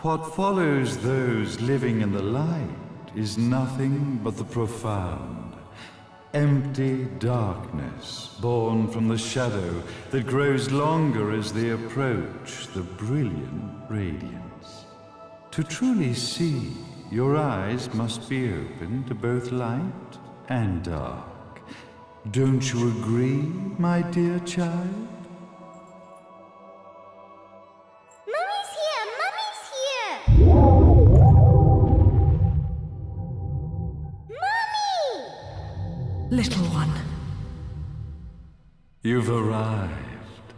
What follows those living in the light is nothing but the profound, empty darkness born from the shadow that grows longer as they approach the brilliant radiance. To truly see, your eyes must be open to both light and dark. Don't you agree, my dear child? Mummy's here! Mummy's here! Mummy! Little one. You've arrived,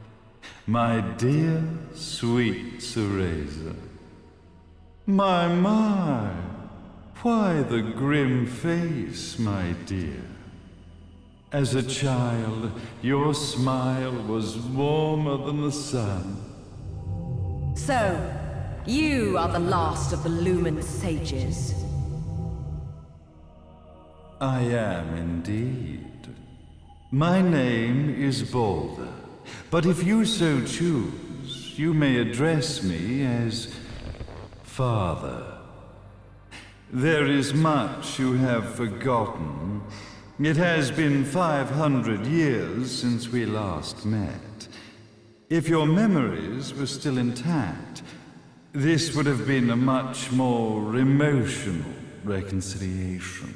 my dear, sweet Cereza. My, why the grim face, my dear? As a child, your smile was warmer than the sun. So, you are the last of the Lumen sages. I am indeed. My name is Balder, but if you so choose, you may address me as Father. There is much you have forgotten. It has been 500 years since we last met. If your memories were still intact, this would have been a much more emotional reconciliation.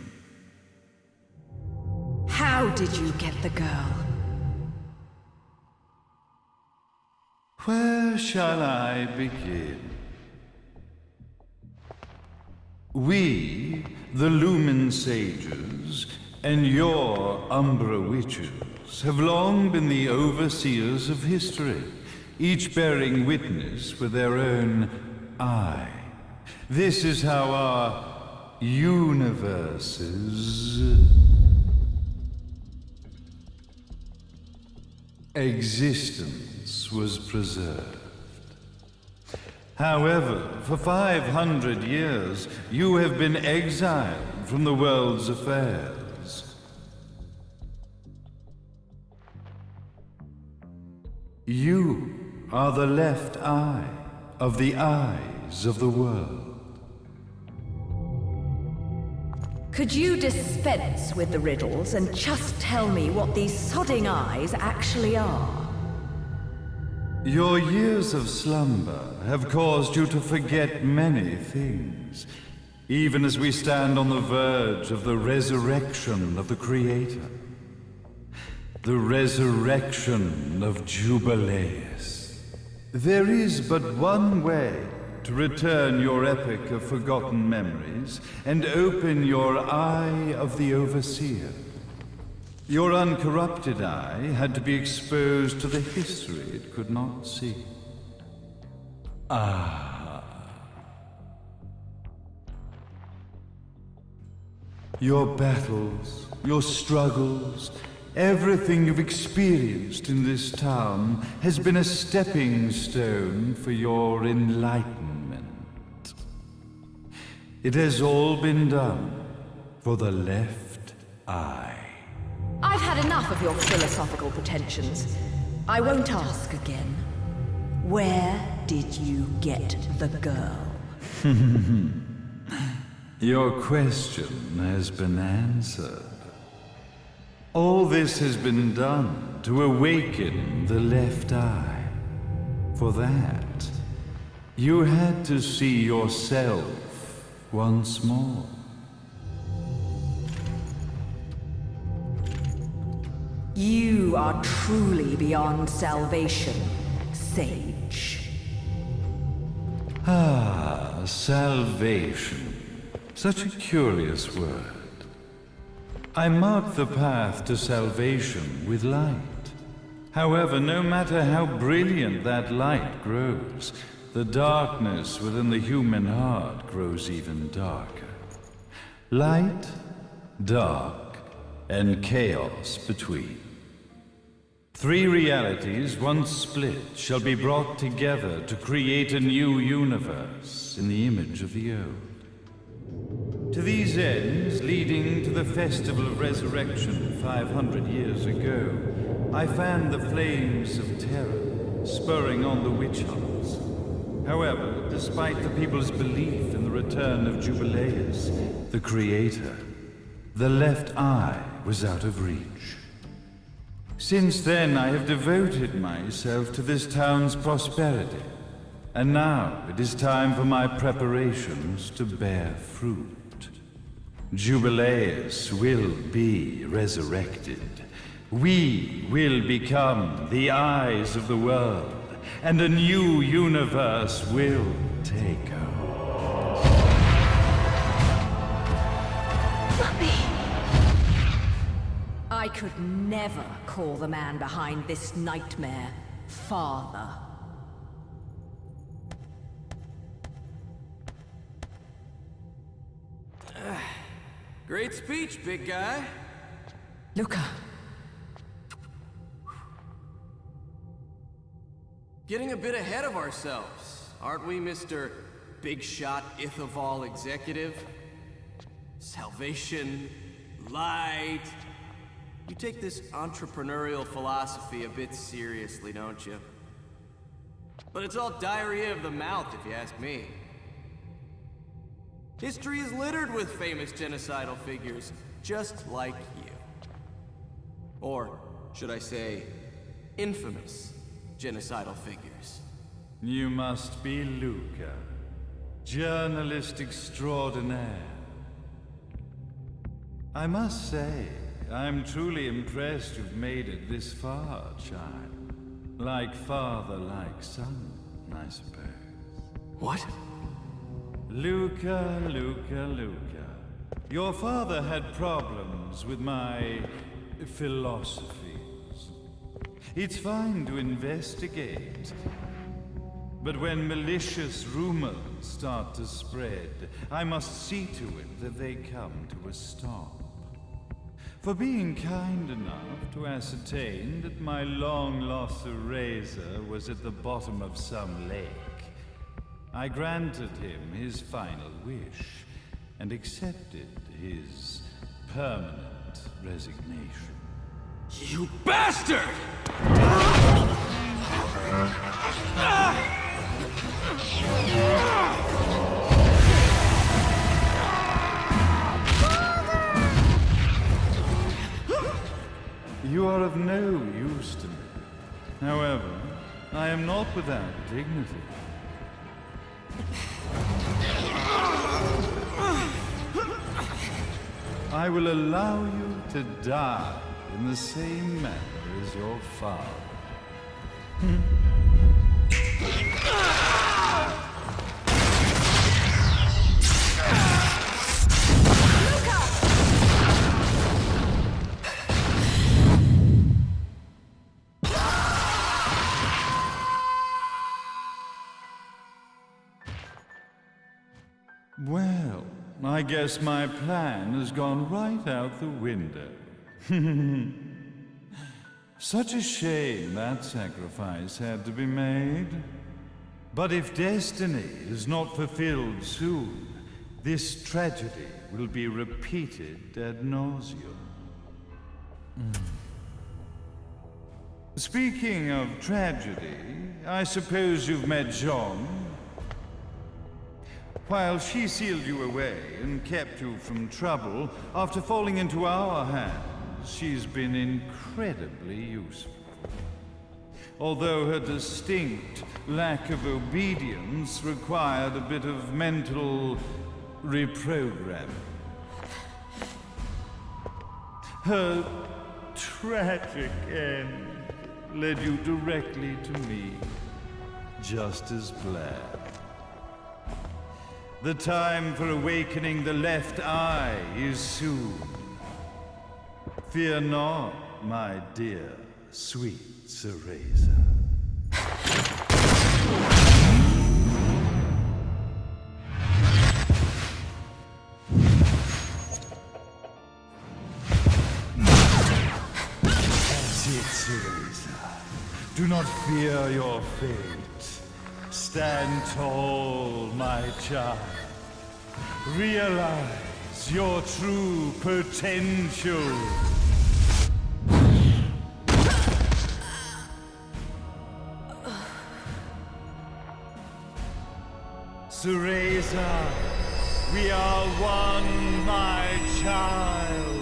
How did you get the girl? Where shall I begin? We, the Lumen sages, and your Umbra witches, have long been the overseers of history, each bearing witness with their own eye. This is how our universe's existence was preserved. However, for 500 years, you have been exiled from the world's affairs. You are the left eye of the eyes of the world. Could you dispense with the riddles and just tell me what these sodding eyes actually are? Your years of slumber have caused you to forget many things, even as we stand on the verge of the resurrection of the Creator. The resurrection of Jubileus. There is but one way to return your epic of forgotten memories and open your eye of the Overseer. Your uncorrupted eye had to be exposed to the history it could not see. Your battles, your struggles, everything you've experienced in this town has been a stepping stone for your enlightenment. It has all been done for the left eye. I've had enough of your philosophical pretensions. I won't ask again. Where did you get the girl? Your question has been answered. All this has been done to awaken the left eye. For that, you had to see yourself once more. You are truly beyond salvation, sage. Salvation. Such a curious word. I mark the path to salvation with light. However, no matter how brilliant that light grows, the darkness within the human heart grows even darker. Light, dark, and chaos between. Three realities, once split, shall be brought together to create a new universe in the image of the old. To these ends, leading to the Festival of Resurrection 500 years ago, I fanned the flames of terror, spurring on the witch hunts. However, despite the people's belief in the return of Jubileus, the creator, the left eye was out of reach. Since then, I have devoted myself to this town's prosperity, and now it is time for my preparations to bear fruit. Jubileus will be resurrected. We will become the eyes of the world, and a new universe will take hold. Mummy! I could never call the man behind this nightmare father. Great speech, big guy. Luca. Getting a bit ahead of ourselves, aren't we, Mr. Big Shot Ithaval Executive? Salvation, light. You take this entrepreneurial philosophy a bit seriously, don't you? But it's all diarrhea of the mouth, if you ask me. History is littered with famous genocidal figures, just like you. Or, should I say, infamous genocidal figures. You must be Luca, journalist extraordinaire. I must say, I'm truly impressed you've made it this far, child. Like father, like son, I suppose. What? Luca, Luca, Luca. Your father had problems with my philosophies. It's fine to investigate, but when malicious rumors start to spread, I must see to it that they come to a stop. For being kind enough to ascertain that my long-lost eraser was at the bottom of some lake, I granted him his final wish and accepted his permanent resignation. You bastard! You are of no use to me. However, I am not without dignity. I will allow you to die in the same manner as your father. Well, I guess my plan has gone right out the window. Such a shame that sacrifice had to be made. But if destiny is not fulfilled soon, this tragedy will be repeated ad nauseum. Speaking of tragedy, I suppose you've met Jean. While she sealed you away and kept you from trouble, after falling into our hands, she's been incredibly useful. Although her distinct lack of obedience required a bit of mental reprogramming. Her tragic end led you directly to me, just as planned. The time for awakening the left eye is soon. Fear not, my dear, sweet Cereza. That's it, Cereza. Do not fear your fate. Stand tall, my child. Realize your true potential. to raise us. We are one, my child.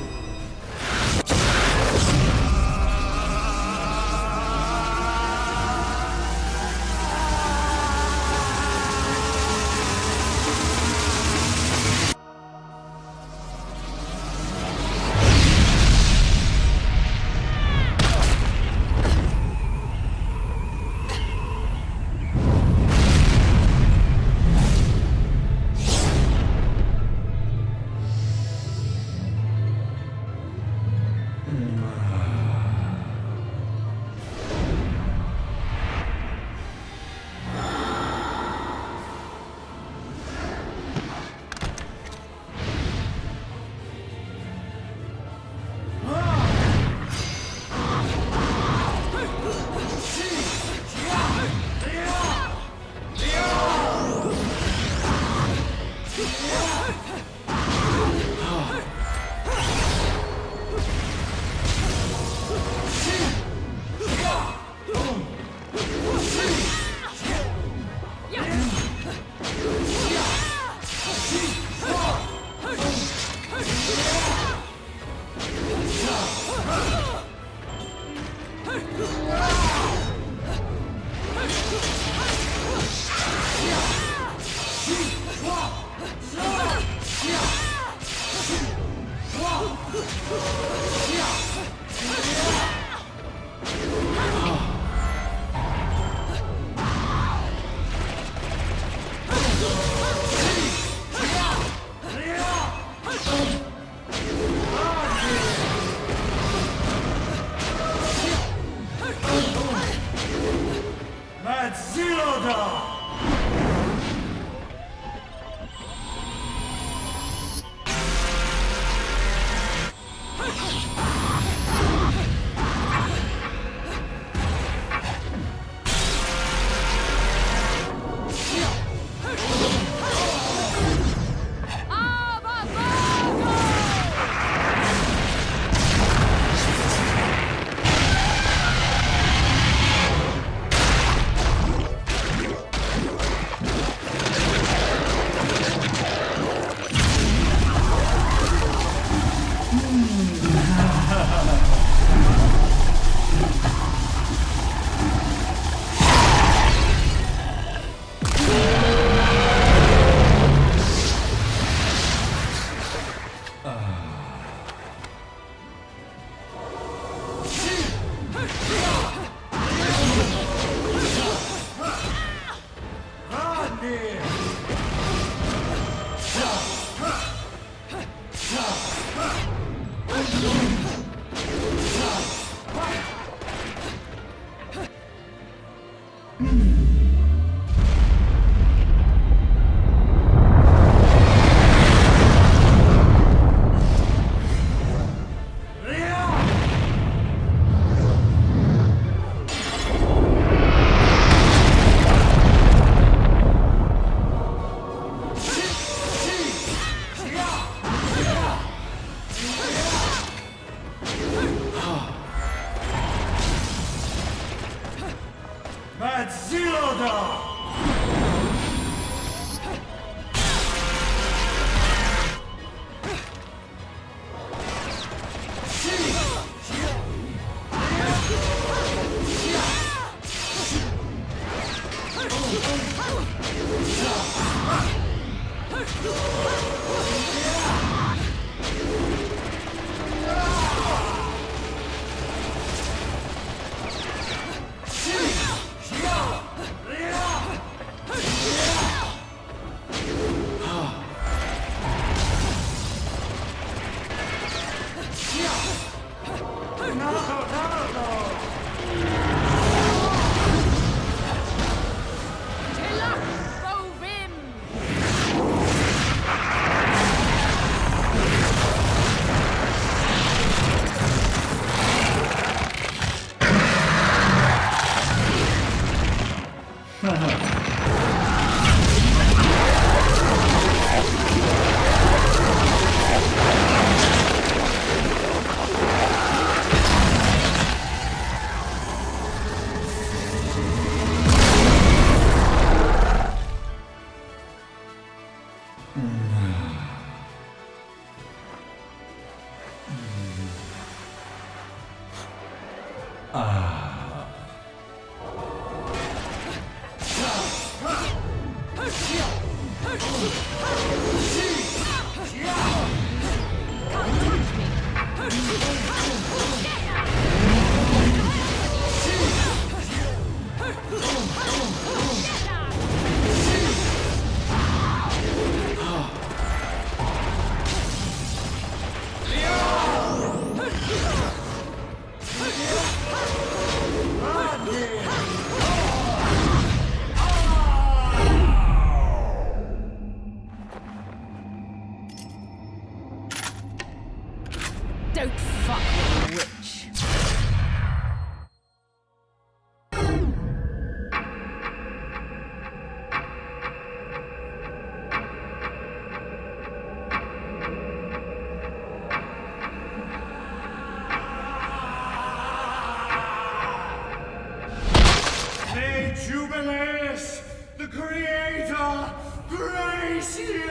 Lilius, the Creator, grace you!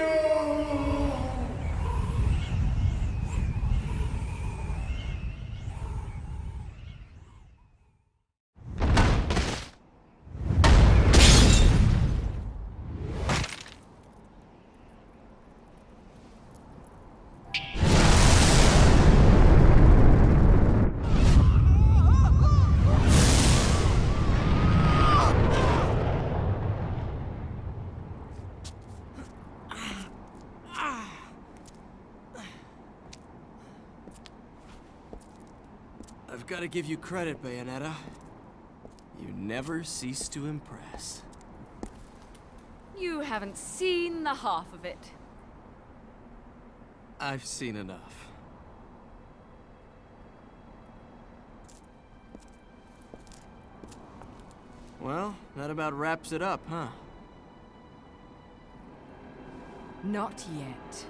I've got to give you credit, Bayonetta. You never cease to impress. You haven't seen the half of it. I've seen enough. Well, that about wraps it up, huh? Not yet.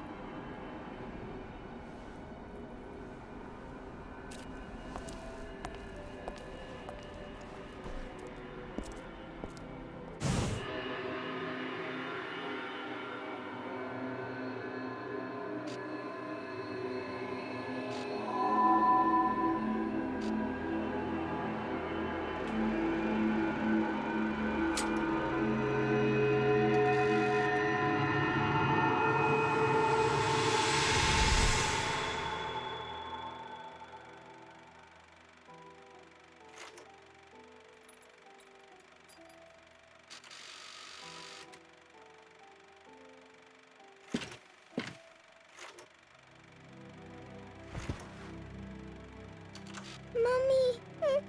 Mummy!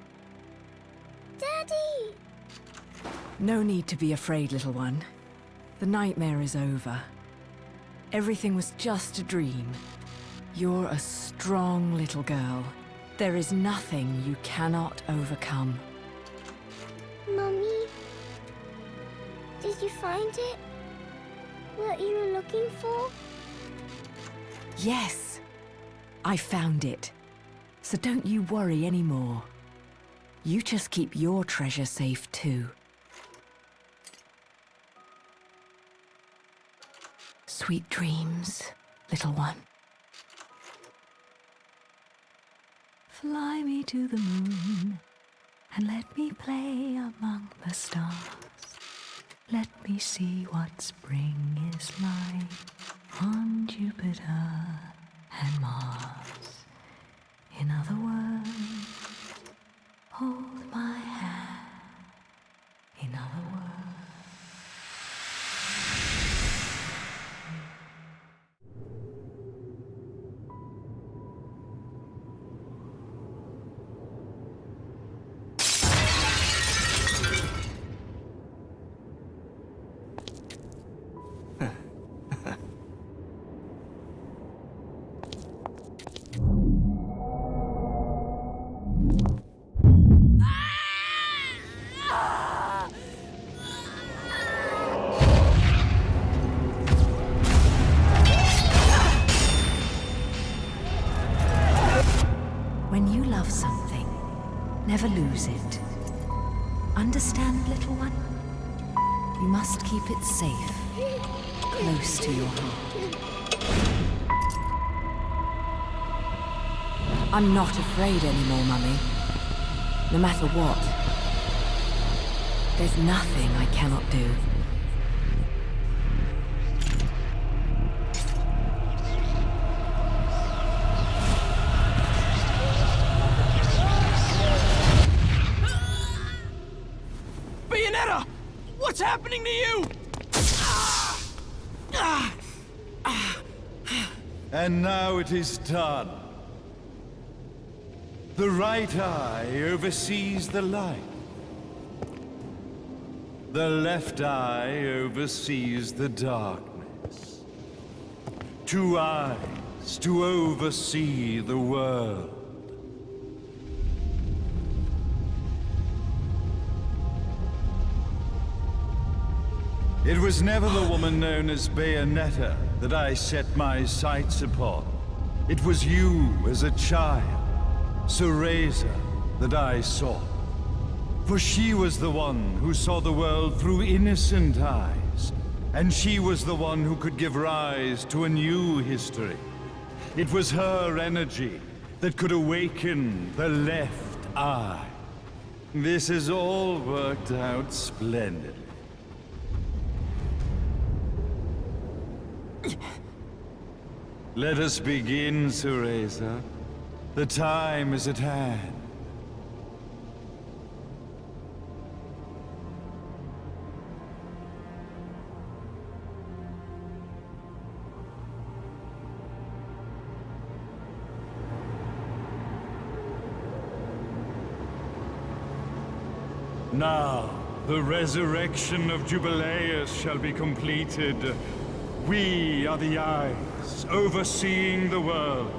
Daddy! No need to be afraid, little one. The nightmare is over. Everything was just a dream. You're a strong little girl. There is nothing you cannot overcome. Mummy? Did you find it? What you were looking for? Yes, I found it. So don't you worry anymore. You just keep your treasure safe too. Sweet dreams, little one. Fly me to the moon and let me play among the stars. Let me see what spring is like on Jupiter and Mars. In other words, hold my hand. In other words. When you love something, never lose it. Understand, little one? You must keep it safe, close to your heart. I'm not afraid anymore, Mummy. No matter what. There's nothing I cannot do. Bayonetta! What's happening to you? And now it is done. The right eye oversees the light. The left eye oversees the darkness. Two eyes to oversee the world. It was never the woman known as Bayonetta that I set my sights upon. It was you as a child, Cereza, that I sought. For she was the one who saw the world through innocent eyes, and she was the one who could give rise to a new history. It was her energy that could awaken the left eye. This has all worked out splendidly. Let us begin, Cereza. The time is at hand. Now, the resurrection of Jubileus shall be completed. We are the eyes, overseeing the world.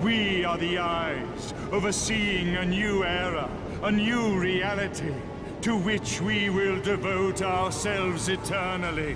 We are the eyes, overseeing a new era, a new reality, to which we will devote ourselves eternally.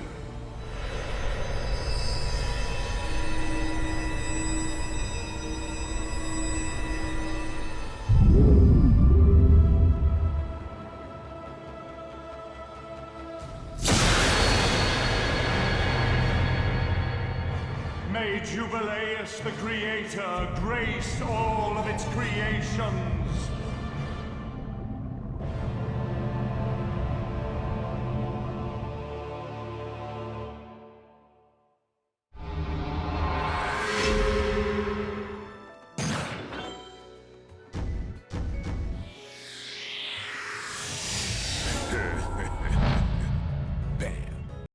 May Jubileus the Creator grace all of its creations. Bam.